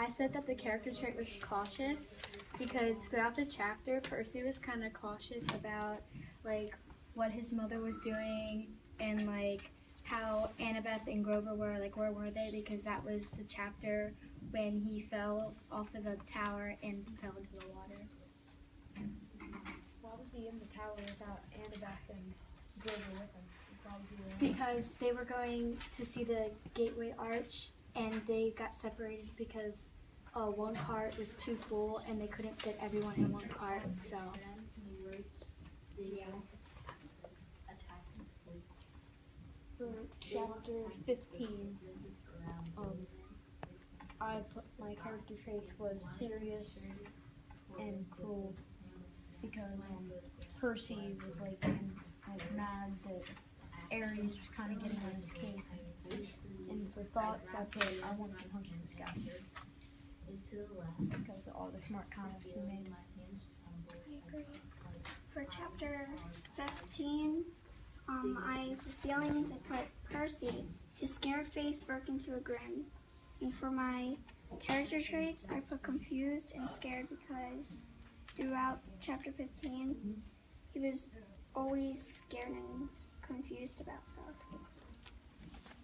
I said that the character trait was cautious because throughout the chapter, Percy was kind of cautious about like what his mother was doing and like how Annabeth and Grover were, like where were they, because that was the chapter when he fell off of the tower and fell into the water. Why was he in the tower without Annabeth and Grover with him? Why was he there? Because they were going to see the Gateway Arch and they got separated because one cart was too full and they couldn't fit everyone in one cart, so yeah. For chapter 15, I put my character traits was serious and cruel because Percy was like mad that Ares was kind of getting on his case. And for thoughts, I put I want to punch this guy because of all the smart comments he made. I agree. For chapter 15, for feelings, I put Percy. His scared face broke into a grin. And for my character traits, I put confused and scared because throughout chapter 15, he was always scared and confused about stuff.